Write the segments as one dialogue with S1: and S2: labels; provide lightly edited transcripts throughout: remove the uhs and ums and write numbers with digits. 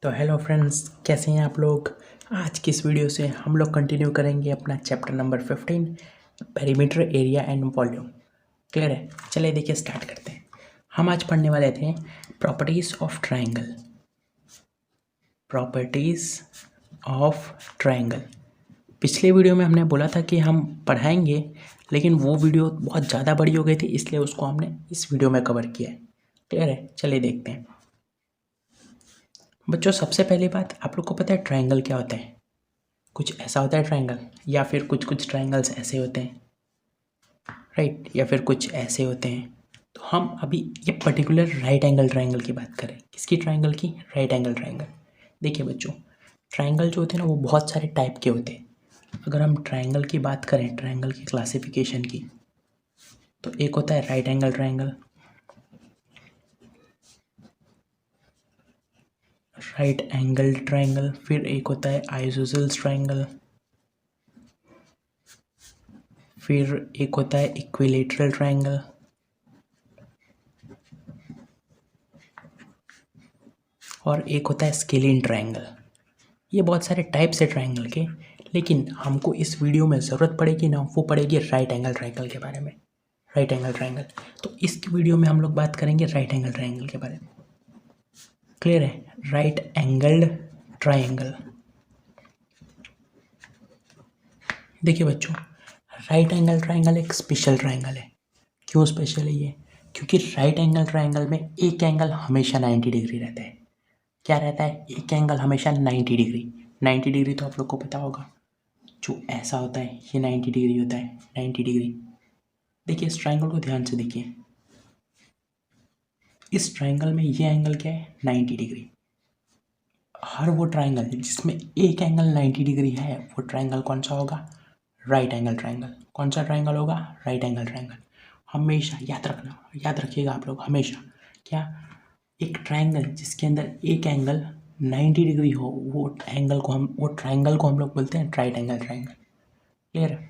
S1: तो hello friends, कैसे हैं आप लोग। आज की इस वीडियो से हम लोग कंटिन्यू करेंगे अपना chapter number 15 perimeter area and volume. Clear है। चलिए देखिए स्टार्ट करते हैं। हम आज पढ़ने वाले थे properties of triangle. Properties of triangle. पिछले वीडियो में हमने बोला था कि हम पढ़ाएंगे, लेकिन वो वीडियो बहुत ज़्यादा बड़ी हो गई थी, इसलिए उसको हमने इस वीडियो में कवर किया है। क्लियर है। चलिए देखते हैं बच्चों। सबसे पहली बात, आप लोग को पता है ट्राइंगल क्या होता है। कुछ ऐसा होता है ट्राइंगल, या फिर कुछ ट्राइंगल्स ऐसे होते हैं, राइट, या फिर कुछ ऐसे होते हैं। तो हम अभी ये पर्टिकुलर राइट एंगल ट्राइंगल की बात करें। किसकी ट्राइंगल की? Right angle triangle. देखिए बच्चों, ट्राइंगल जो होते हैं ना वो बहुत सारे टाइप के होते हैं। अगर हम ट्राइंगल की बात करें, ट्राइंगल की क्लासिफिकेशन की, तो एक होता है right angle triangle, right angle triangle. फिर एक होता है आइसोसेल्स ट्राइंगल। फिर एक होता है इक्विलेटरल ट्राइंगल। और एक होता है स्केलिन ट्राइंगल। ये बहुत सारे टाइप्स है ट्राइंगल के, लेकिन हमको इस वीडियो में ज़रूरत पड़ेगी ना, वो पड़ेगी राइट एंगल ट्राइंगल के बारे में। राइट एंगल ट्राइंगल, तो इस वीडियो में हम लोग बात करेंगे राइट एंगल ट्राइंगल के बारे में। क्लियर है। Right angled triangle. देखिए बच्चों, राइट एंगल ट्राइंगल एक स्पेशल ट्राइंगल है। क्यों स्पेशल है ये? क्योंकि राइट एंगल ट्राइंगल में एक एंगल हमेशा 90 डिग्री रहता है। क्या रहता है? एक एंगल हमेशा 90 डिग्री। 90 डिग्री तो आप लोग को पता होगा, जो ऐसा होता है ये 90 डिग्री होता है। 90 डिग्री। देखिए इस ट्राइंगल को ध्यान से देखिए। इस ट्राइंगल में ये एंगल क्या है? 90 डिग्री। हर वो ट्राइंगल जिसमें एक एंगल 90 डिग्री है, वो ट्राइंगल कौन सा होगा? Right angle triangle. कौन सा ट्राइंगल होगा? Right angle triangle. हमेशा याद रखना, याद रखिएगा आप लोग हमेशा। क्या? एक ट्राइंगल जिसके अंदर एक एंगल 90 डिग्री हो, वो ट्राइंगल को हम लोग बोलते हैं राइट एंगल ट्राइंगल। क्लियर है।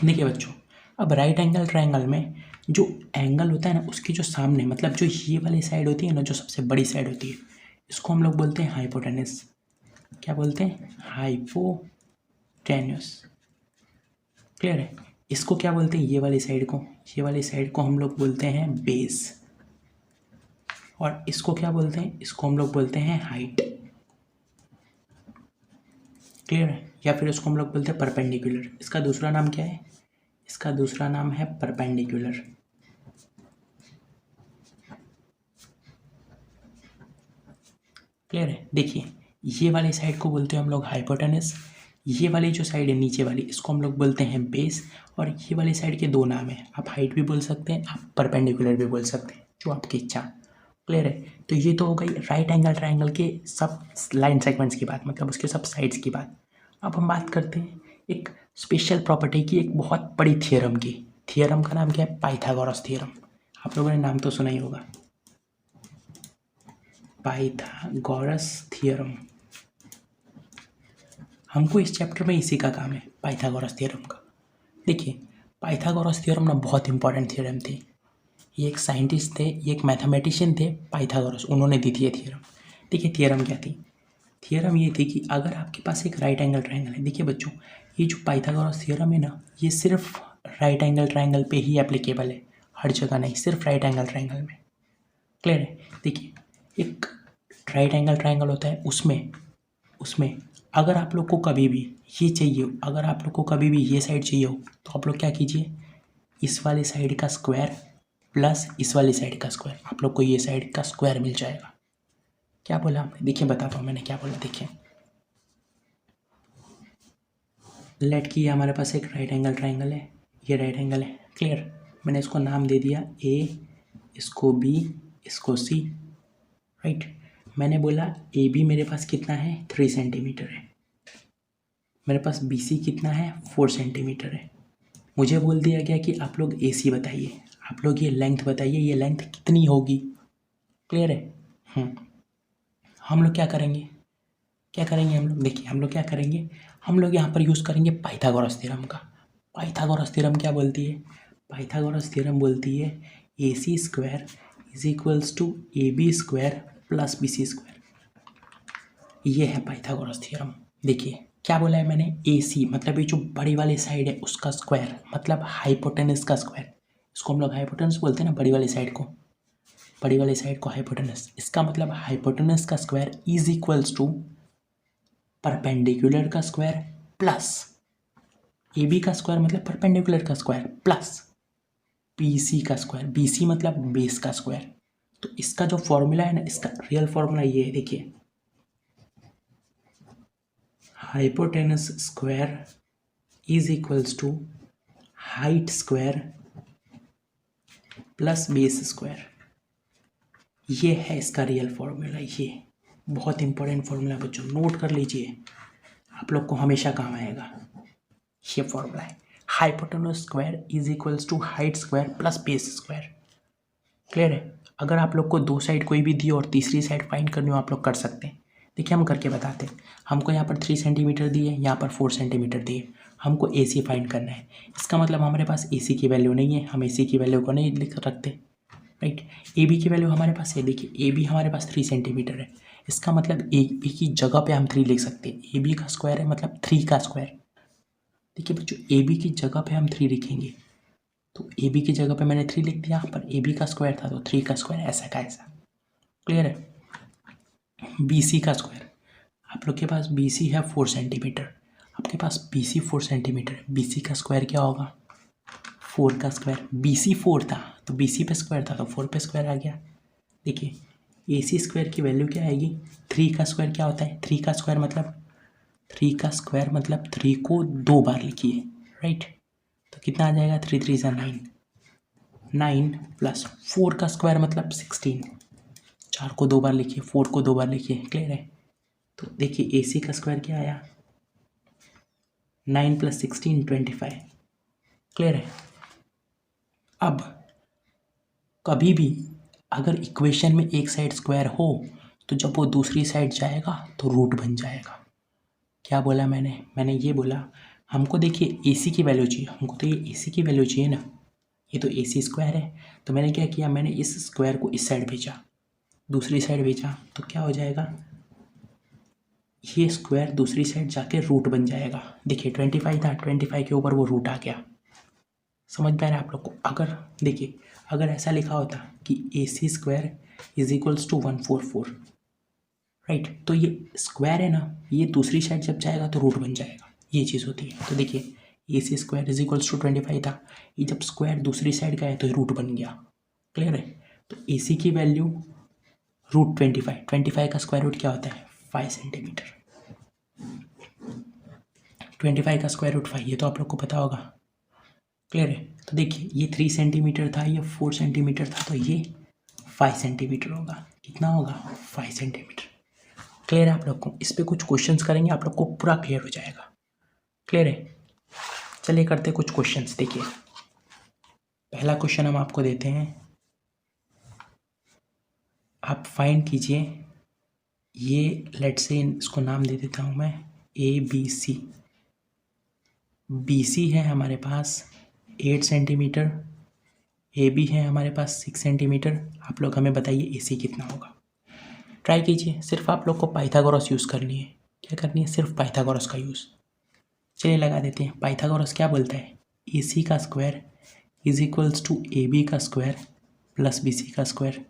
S1: देखिए बच्चों, अब राइट एंगल ट्राइंगल में जो एंगल होता है ना, उसके जो सामने, मतलब जो ये वाली साइड होती है ना, जो सबसे बड़ी साइड होती है, इसको हम लोग बोलते हैं हाइपोटेनस। क्या बोलते हैं? हाइपोटेन्यूस। क्लियर है। इसको क्या बोलते हैं? ये वाली साइड को, ये वाली साइड को हम लोग बोलते हैं बेस। और इसको क्या बोलते हैं? इसको हम लोग बोलते हैं हाइट। क्लियर है। या फिर इसको हम लोग बोलते हैं परपेंडिकुलर। इसका दूसरा नाम क्या है? इसका दूसरा नाम है परपेंडिकुलर। क्लियर है। देखिए, ये वाली साइड को बोलते हैं हम लोग हाइपोटेनस। ये वाली जो साइड है नीचे वाली, इसको हम लोग बोलते हैं बेस। और ये वाली साइड के दो नाम है, आप हाइट भी बोल सकते हैं, आप परपेंडिकुलर भी बोल सकते हैं, जो आपकी इच्छा। क्लियर है। तो ये तो हो गई राइट एंगल ट्राइंगल के सब लाइन सेगमेंट्स की बात, मतलब उसके सब साइड्स की बात। अब हम बात करते हैं एक स्पेशल प्रॉपर्टी की, एक बहुत बड़ी थियरम की। थियरम का नाम क्या है? Pythagoras theorem. आप लोगों ने नाम तो सुना ही होगा, पाइथागोरस थियरम। हमको इस चैप्टर में इसी का काम है, पाइथागोरस थ्योरम का। देखिए, पाइथागोरस थ्योरम ना बहुत इंपॉर्टेंट थ्योरम थी। ये एक साइंटिस्ट थे, ये एक मैथमेटिशियन थे, पाइथागोरस, उन्होंने दी थी ये थ्योरम। देखिए थ्योरम क्या थी? थ्योरम ये थी कि अगर आपके पास एक राइट एंगल ट्राइंगल है, देखिए बच्चों, ये जो पाइथागोरस थ्योरम है ना, ये सिर्फ राइट एंगल ट्राइंगल पे ही एप्लीकेबल है, हर जगह नहीं, सिर्फ राइट एंगल ट्राइंगल में। क्लियर है। देखिए, एक राइट एंगल ट्राइंगल होता है, उसमें उसमें अगर आप लोग को कभी भी ये चाहिए हो, अगर आप लोग को कभी भी ये साइड चाहिए हो, तो आप लोग क्या कीजिए, इस वाली साइड का स्क्वायर प्लस इस वाली साइड का स्क्वायर, आप लोग को ये साइड का स्क्वायर मिल जाएगा। क्या बोला आपने? देखिए बताता हूँ मैंने क्या बोला। देखिए, लेट की हमारे पास एक राइट एंगल ट्राइंगल है, ये राइट एंगल है। क्लियर। मैंने इसको नाम दे दिया ए, इसको बी, इसको सी। राइट। मैंने बोला ए बी मेरे पास कितना है? 3 सेंटीमीटर है। मेरे पास बी सी कितना है? 4 सेंटीमीटर है। मुझे बोल दिया गया कि आप लोग ए सी बताइए, आप लोग ये लेंथ बताइए, ये लेंथ कितनी होगी। क्लियर है। हम लोग क्या करेंगे? क्या करेंगे हम लोग? देखिए, हम लोग क्या करेंगे, हम लोग यहाँ पर यूज़ करेंगे पाइथागोरस थ्योरम का। पाइथागोरस थ्योरम क्या बोलती है? पाइथागोरस थ्योरम बोलती है A C square is equals to A B square plus B C square. ये है पाइथागोरस थ्योरम। देखिए क्या बोला है मैंने, ए सी मतलब ये जो बड़ी वाली साइड है उसका स्क्वायर मतलब हाइपोटेनस का स्क्वायर, इसको हम लोग हाइपोटेनस बोलते हैं ना, बड़ी वाली साइड को, बड़ी वाली साइड को हाइपोटेनस, इसका मतलब हाइपोटेनस का square is equals to perpendicular का स्क्वायर प्लस ए बी का स्क्वायर मतलब परपेंडिकुलर का स्क्वायर प्लस बी सी का स्क्वायर, बी सी मतलब बेस का स्क्वायर। तो इसका जो फॉर्मूला है ना, इसका रियल फॉर्मूला ये है, देखिए hypotenuse square is equals to height square plus base square. ये है इसका रियल फॉर्मूला। ये बहुत इंपॉर्टेंट फॉर्मूला बच्चों, नोट कर लीजिए, आप लोग को हमेशा काम आएगा। ये फॉर्मूला है hypotenuse square is equals to height square plus base square. Clear है? अगर आप लोग को दो साइड कोई भी दी और तीसरी साइड फाइंड करनी हो आप लोग कर सकते हैं। देखिए हम करके बताते हैं। हमको यहाँ पर 3 सेंटीमीटर दिए, यहाँ पर 4 सेंटीमीटर दिए, हमको ए सी फाइंड करना है। इसका मतलब हमारे पास ए सी की वैल्यू नहीं है, हम ए सी की वैल्यू को नहीं लिख रखते, राइट। ए बी की वैल्यू हमारे पास है, देखिए ए बी हमारे पास 3 सेंटीमीटर है, इसका मतलब ए बी की जगह पे हम 3 लिख सकते हैं। ए बी का स्क्वायर है मतलब 3 का स्क्वायर। देखिए बच्चों ए बी की जगह पे हम 3 लिखेंगे, तो ए बी की जगह पे मैंने 3 लिख दिया, पर ए बी का स्क्वायर था तो 3 का स्क्वायर, ऐसा का ऐसा। क्लियर है? बी सी का स्क्वायर, आप लोग के पास बी सी है 4 सेंटीमीटर, आपके पास B C 4 centimetre, B C का स्क्वायर क्या होगा 4 का स्क्वायर। बी सी 4 था तो बी सी पे स्क्वायर था तो 4 पे स्क्वायर आ गया। देखिए ए सी स्क्वायर की वैल्यू क्या आएगी, 3 का स्क्वायर क्या होता है, 3 का स्क्वायर मतलब 3 का स्क्वायर मतलब 3 को 2 बार लिखिए, राइट। तो कितना आ जाएगा, 3 3 सा 9, 9 प्लस 4 का स्क्वायर मतलब 16, 4 को 2 बार लिखिए, 4 को 2 बार लिखिए। क्लियर है? तो देखिए ए सी का स्क्वायर क्या आया, 9 प्लस 16 25। क्लियर है? अब कभी भी अगर इक्वेशन में एक साइड स्क्वायर हो तो जब वो दूसरी साइड जाएगा तो रूट बन जाएगा। क्या बोला मैंने ये बोला हमको देखिए ए सी की वैल्यू चाहिए, हमको तो ये ए सी की वैल्यू चाहिए ना, ये तो ए सी स्क्वायर है। तो मैंने क्या किया, मैंने इस स्क्वायर को इस साइड भेजा, दूसरी साइड भेजा, तो क्या हो जाएगा, ये स्क्वायर दूसरी साइड जाके रूट बन जाएगा। देखिए 25 था, 25 के ऊपर वो रूट आ गया। समझ में आ रहा है आप लोग को? अगर देखिए अगर ऐसा लिखा होता कि A C square is equals to 144, right, तो ये स्क्वायर है ना, ये दूसरी साइड जब जाएगा तो रूट बन जाएगा, ये चीज़ होती है। तो देखिए ए C square is equals to 25 था, ये जब स्क्वायर दूसरी साइड का है तो रूट बन गया। क्लियर है? तो ए सी की वैल्यू रूट 25, 25 का स्क्वायर रूट क्या होता है 5 सेंटीमीटर, 25 का स्क्वायर रूट 5, ये तो आप लोग को पता होगा। क्लियर है? तो देखिए ये 3 सेंटीमीटर था, ये 4 सेंटीमीटर था, तो ये 5 सेंटीमीटर होगा। कितना होगा 5 सेंटीमीटर। क्लियर है आप लोग को? इस पर कुछ क्वेश्चंस करेंगे आप लोग को पूरा क्लियर हो जाएगा। क्लियर है? चलिए करते कुछ क्वेश्चंस। देखिए पहला क्वेश्चन हम आपको देते हैं, आप फाइंड कीजिए, ये लेट से इसको नाम दे देता हूँ मैं A B C. B C है हमारे पास 8 सेंटीमीटर, ए बी है हमारे पास 6 सेंटीमीटर। आप लोग हमें बताइए ए सी कितना होगा। ट्राई कीजिए, सिर्फ आप लोग को पाइथागोरस यूज़ करनी है। क्या करनी है? सिर्फ पाइथागोरस का यूज़। चलिए लगा देते हैं। पाइथागोरस क्या बोलता है, ए सी का square is equals to A B का स्क्वायर प्लस बी सी का स्क्वायर।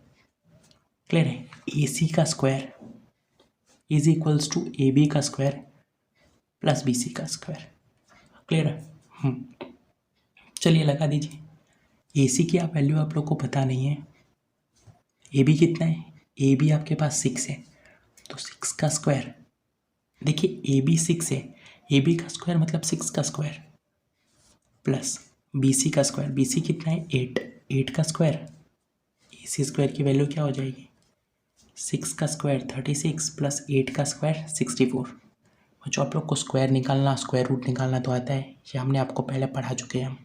S1: क्लियर है? ए सी का square is equals to A B का स्क्वायर प्लस बी सी का स्क्वायर। क्लियर है? चलिए लगा दीजिए। ए सी की आप वैल्यू आप लोग को पता नहीं है, ए बी कितना है, ए बी आपके पास 6 है, तो 6 का स्क्वायर, देखिए ए बी 6 है, ए बी का स्क्वायर मतलब 6 का स्क्वायर प्लस बी सी का स्क्वायर, बी सी कितना है 8, 8 का स्क्वायर, ए सी स्क्वायर की वैल्यू क्या हो जाएगी 6 का स्क्वायर 36 प्लस 8 का स्क्वायर 64। और जो आप लोग को स्क्वायर निकालना, स्क्वायर रूट निकालना तो आता है, ये हमने आपको पहले पढ़ा चुके हैं हम।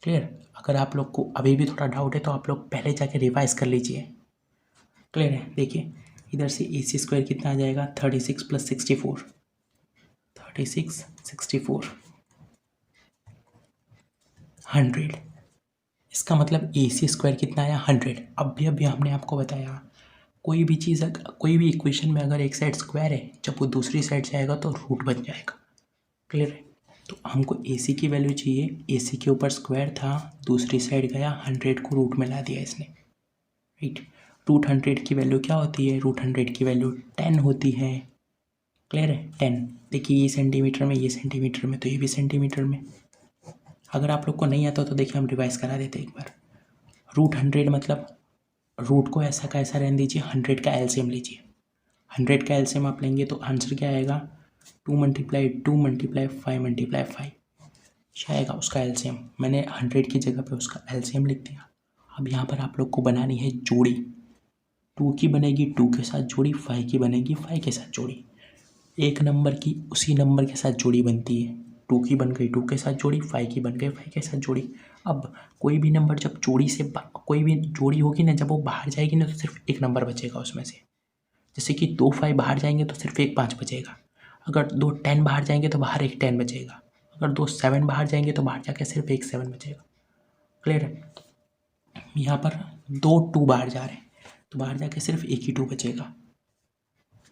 S1: क्लियर? अगर आप लोग को अभी भी थोड़ा डाउट है तो आप लोग पहले जाके रिवाइज कर लीजिए। क्लियर है? देखिए इधर से ए सी स्क्वायर कितना आ जाएगा 36 प्लस 64, 36 64 100। इसका मतलब ए सी स्क्वायर कितना आया 100। अभी हमने आपको बताया कोई भी चीज़, कोई भी इक्वेशन में अगर एक साइड स्क्वायर है, जब वो दूसरी साइड जाएगा तो रूट बन जाएगा। क्लियर है? तो हमको AC की वैल्यू चाहिए, AC के ऊपर स्क्वायर था, दूसरी साइड गया, 100 को रूट में ला दिया इसने, राइट। रूट 100 की वैल्यू क्या होती है? रूट 100 की वैल्यू 10 होती है। क्लियर है? 10। देखिए ये सेंटीमीटर में, ये सेंटीमीटर में, तो ये भी सेंटीमीटर में। अगर आप लोग को नहीं आता तो देखिए हम रिवाइज करा देते एक बार। रूट 100 मतलब रूट को ऐसा का ऐसा रहने दीजिए, 100 का एलसीएम लीजिए। 100 का एलसीएम आप लेंगे तो आंसर क्या आएगा? 2 मल्टीप्लाई 2 मल्टीप्लाई 5 मल्टीप्लाई 5 आएगा उसका एलसीएम। मैंने 100 की जगह पे उसका एलसीएम लिख दिया। अब यहाँ पर आप लोग को बनानी है जोड़ी। 2 की बनेगी 2 के साथ जोड़ी, 5 की बनेगी 5 के साथ जोड़ी। एक नंबर की उसी नंबर के साथ जोड़ी बनती है। 2 की बन गई 2 के साथ जोड़ी, 5 की बन गई 5 के साथ जोड़ी। अब कोई भी नंबर जब जोड़ी से कोई भी जोड़ी होगी ना, जब वो बाहर जाएगी ना तो सिर्फ एक नंबर बचेगा उसमें से। जैसे कि 2 5 बाहर जाएंगे तो सिर्फ एक 5 बचेगा। अगर 2 10 बाहर जाएंगे तो बाहर एक 10 बचेगा। अगर 2 7 बाहर जाएंगे तो बाहर जाके सिर्फ एक 7 बचेगा। क्लियर है? यहाँ पर 2 2 बाहर जा रहे हैं तो बाहर जाके सिर्फ एक ही 2 बचेगा।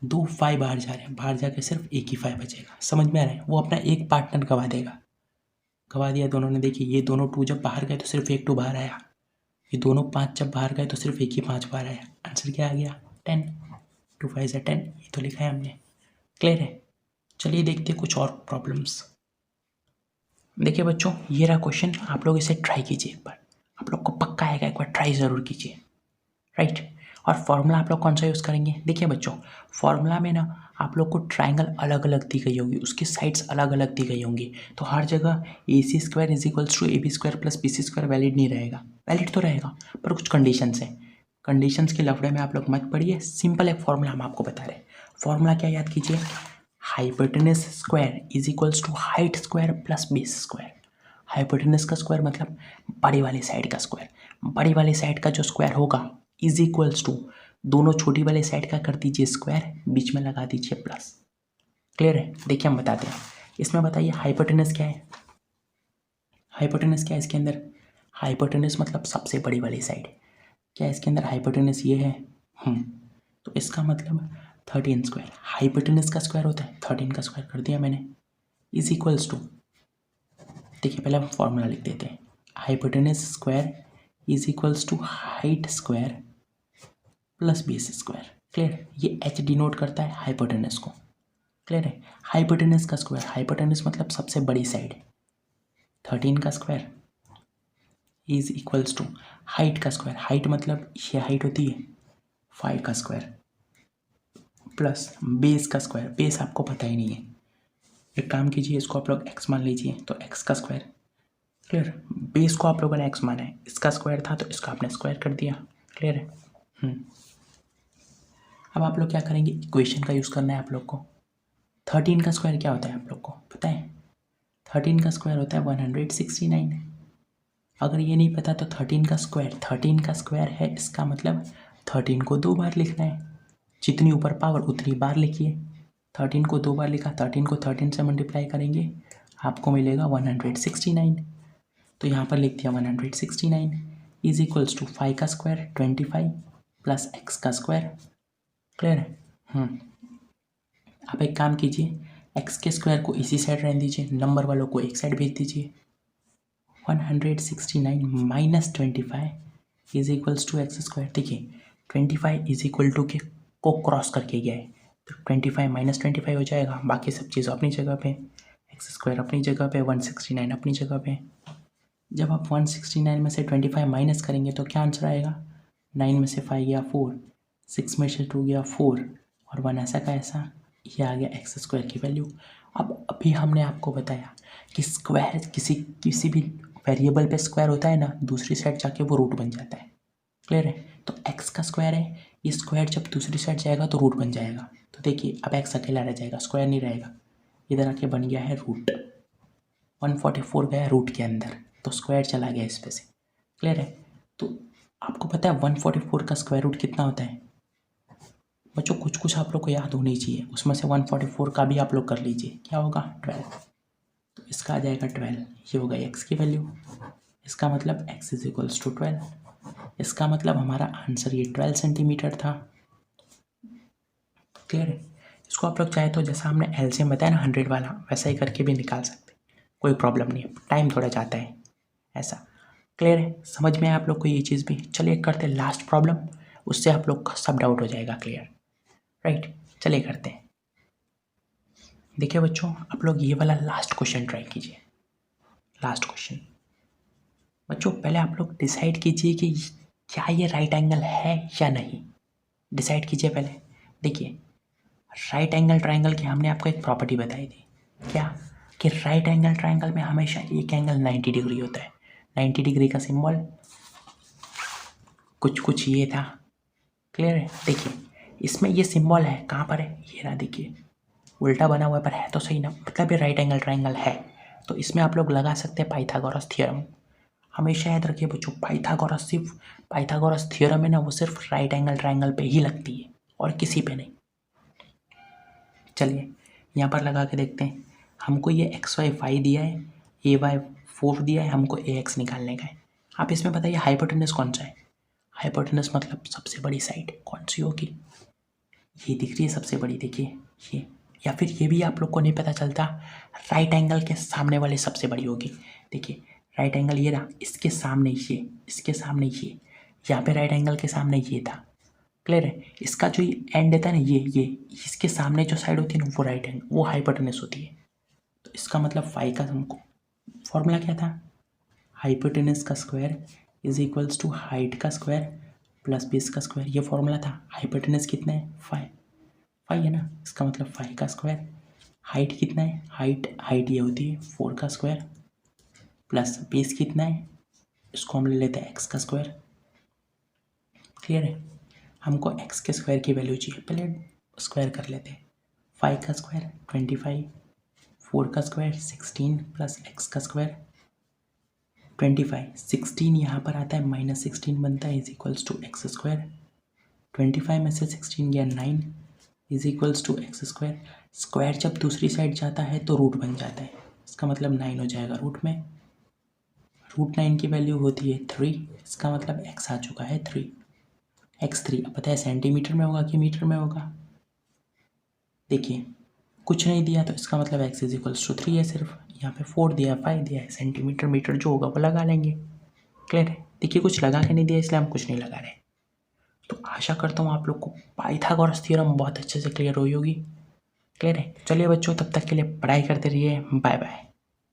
S1: 2 5 बाहर जा रहे हैं, बाहर जाके सिर्फ एक ही 5 बचेगा। समझ में आ रहा है? वो अपना एक पार्टनर गवा देगा। गवा दिया दोनों ने। देखिए ये दोनों 2 जब बाहर गए तो सिर्फ एक 2 बाहर आया। ये दोनों 5 जब बाहर गए तो सिर्फ एक ही 5 बाहर आया। आंसर क्या आ गया? 10। 2 5 से 10, ये तो लिखा है हमने। क्लियर है? चलिए देखते हैं कुछ और प्रॉब्लम्स। देखिए बच्चों, ये रहा क्वेश्चन, आप लोग इसे ट्राई कीजिए एक बार। आप लोग को पक्का आएगा, एक बार ट्राई ज़रूर कीजिए, राइट। और फॉर्मूला आप लोग कौन सा यूज़ करेंगे? देखिए बच्चों, फॉर्मूला में ना आप लोग को ट्राइंगल अलग अलग दी गई होगी, उसकी साइड्स अलग अलग दी गई होंगी। तो हर जगह AC² is equals to AB² plus BC² valid नहीं रहेगा। वैलिड तो रहेगा पर कुछ कंडीशंस हैं। कंडीशंस के लफड़े में आप लोग मत पढ़िए। सिंपल एक फॉर्मूला हम आपको बता रहे हैं। फॉर्मूला क्या याद कीजिए? Hypotenuse square is equals to height square plus base square. Hypotenuse का स्क्वायर मतलब बड़ी वाली साइड का स्क्वायर। बड़ी वाली साइड का जो स्क्वायर होगा इज इक्वल्स टू दोनों छोटी वाले साइड का कर दीजिए स्क्वायर, बीच में लगा दीजिए प्लस। क्लियर है? देखिए हम बताते हैं। इसमें बताइए हाइपोटेनस क्या है? हाइपोटेनस क्या है इसके अंदर? हाइपोटेनस मतलब सबसे बड़ी वाली साइड। क्या इसके अंदर हाइपोटेनस ये है? तो इसका मतलब 13²। हाइपोटेनस का स्क्वायर होता है 13 का स्क्वायर कर दिया मैंने, इज इक्वल्स टू, देखिए पहले हम फॉर्मूला लिख देते हैं। Hypotenuse square is equals to height square plus base square. Clear? ये H डिनोट करता है हाइपोटेनस को। क्लियर है? हाइपोटेनस का स्क्वायर, हाइपोटेनस मतलब सबसे बड़ी साइड, 13 का square is equals to height का स्क्वायर। हाइट मतलब ये हाइट होती है 5 का स्क्वायर प्लस बेस का स्क्वायर। बेस आपको पता ही नहीं है, एक काम कीजिए, इसको आप लोग x मान लीजिए तो x का स्क्वायर। क्लियर? बेस को आप लोगों ने x माना है, इसका स्क्वायर था तो इसका आपने स्क्वायर कर दिया। क्लियर है? अब आप लोग क्या करेंगे? इक्वेशन का यूज़ करना है आप लोग को। 13 का स्क्वायर क्या होता है आप लोग को पता है? 13 का स्क्वायर होता है 169। अगर ये नहीं पता तो 13 का स्क्वायर है, इसका मतलब 13 को 2 बार लिखना है। जितनी ऊपर पावर उतनी बार लिखिए। 13 को 2 बार लिखा, 13 को 13 से मल्टीप्लाई करेंगे आपको मिलेगा 169। तो यहाँ पर लिख दिया 169 इज इक्वल्स टू 5 का स्क्वायर 25 प्लस x का स्क्वायर। क्लियर है? आप एक काम कीजिए, x के स्क्वायर को इसी साइड रहने दीजिए, नंबर वालों को एक साइड भेज दीजिए। 169 minus 25 is equals to X square. देखिए 25 इज इक्वल टू के को क्रॉस करके गया है तो 25 माइनस 25 हो जाएगा। बाकी सब चीज़ अपनी जगह पे, एक्स स्क्वायर अपनी जगह पे, 169 अपनी जगह पे। जब आप 169 में से 25 माइनस करेंगे तो क्या आंसर आएगा? 9 में से 5 गया 4, 6 में से 2 गया 4 और 1 ऐसा का ऐसा, ये आ गया एक्स स्क्वायर की वैल्यू। अब अभी हमने आपको बताया कि स्क्वायर किसी भी वेरिएबल पे स्क्वायर होता है ना, दूसरी साइड जाके वो रूट बन जाता है। क्लियर है? तो x का स्क्वायर है, ये स्क्वायर जब दूसरी साइड जाएगा तो रूट बन जाएगा। तो देखिए अब x अकेला रह जाएगा, स्क्वायर नहीं रहेगा, इधर आके बन गया है रूट। 144 गया रूट के अंदर तो स्क्वायर चला गया इस पे से। क्लियर है? तो आपको पता है 144 का स्क्वायर रूट कितना होता है बच्चों? कुछ आप लोग को याद होनी चाहिए, उसमें से 144 का भी आप लोग कर लीजिए, क्या होगा? 12। तो इसका आ जाएगा 12, ये होगा x की वैल्यू। इसका मतलब x इज इक्वल्स टू 12। इसका मतलब हमारा आंसर ये 12 सेंटीमीटर था। क्लियर है। इसको आप लोग चाहे तो जैसा हमने एलसीएम बताया ना 100 वाला, वैसा ही करके भी निकाल सकते, कोई प्रॉब्लम नहीं है, टाइम थोड़ा जाता है ऐसा। क्लियर है, समझ में आया आप लोग को ये चीज़ भी। चलिए करते हैं लास्ट प्रॉब्लम, उससे आप लोग का सब डाउट हो जाएगा क्लियर। राइट, चलिए करते हैं। देखिए बच्चों, आप लोग ये वाला लास्ट क्वेश्चन ट्राई कीजिए। लास्ट क्वेश्चन बच्चों, पहले आप लोग डिसाइड कीजिए कि क्या ये राइट एंगल है या नहीं, डिसाइड कीजिए पहले। देखिए राइट एंगल ट्रायंगल की हमने आपको एक प्रॉपर्टी बताई थी, क्या कि राइट एंगल ट्रायंगल में हमेशा एक एंगल 90 डिग्री होता है। 90 डिग्री का सिंबल कुछ ये था। क्लियर है, देखिए इसमें ये सिंबल है, कहाँ पर है, ये रहा, देखिए उल्टा बना हुआ है पर है तो सही ना, मतलब ये राइट एंगल ट्रायंगल है। तो इसमें आप लोग लगा सकते हैं पाइथागोरस थ्योरम। हमेशा याद रखिए बच्चों, पाइथागोरस थ्योरम है ना, वो सिर्फ राइट एंगल ट्रायंगल पे ही लगती है और किसी पे नहीं। चलिए यहाँ पर लगा के देखते हैं। हमको ये एक्स वाई 5 दिया है, ए वाई 4 दिया है, हमको ए एक्स निकालने का है। आप इसमें बताइए हाइपोटेनस कौन सा है। हाइपोटेनस मतलब सबसे बड़ी साइड कौन सी होगी, ये दिख रही है सबसे बड़ी, देखिए ये, या फिर ये भी आप लोग को नहीं पता चलता, राइट एंगल के सामने वाली सबसे बड़ी होगी। देखिए राइट एंगल ये रहा, इसके सामने ये, इसके सामने ये, यहाँ पे राइट एंगल के सामने ये था। क्लियर है, इसका जो एंड देता है ना ये इसके सामने जो साइड होती है ना वो राइट एंगल, वो हाइपोटेनस होती है। तो इसका मतलब फाई का हमको फॉर्मूला क्या था, हाइपोटेनस का square is equals to height का स्क्वायर प्लस बेस का स्क्वायर, ये फॉर्मूला था। हाइपोटेनस कितना है, 5 है ना, इसका मतलब 5 का स्क्वायर। हाइट कितना है, हाइट ये होती है 4 का स्क्वायर प्लस बेस कितना है, इसको हम ले लेते हैं एक्स का स्क्वायर। क्लियर है, हमको एक्स के स्क्वायर की वैल्यू चाहिए, पहले स्क्वायर कर लेते हैं। 5 का स्क्वायर 25, 4 का स्क्वायर 16 प्लस एक्स का स्क्वायर 25। 16 यहाँ पर आता है, -16 बनता है, is equals to X square. 25 में से 16 गया 9 is equals to X square. Square जब दूसरी साइड जाता है तो रूट बन जाता है, इसका मतलब 9 हो जाएगा रूट में। रूट 9 की वैल्यू होती है 3, इसका मतलब एक्स आ चुका है 3, x3। अब पता है सेंटीमीटर में होगा कि मीटर में होगा, देखिए कुछ नहीं दिया तो इसका मतलब x इज इक्वल्स टू 3 है सिर्फ, यहाँ पे 4 दिया 5 दिया है, सेंटीमीटर मीटर जो होगा वो लगा लेंगे। क्लियर है, देखिए कुछ लगा के नहीं दिया इसलिए हम कुछ नहीं लगा रहे। तो आशा करता हूँ आप लोग को पाइथागोरस थ्योरम बहुत अच्छे से क्लियर हुई होगी। क्लियर है, चलिए बच्चों तब तक के लिए पढ़ाई करते रहिए, बाय बाय।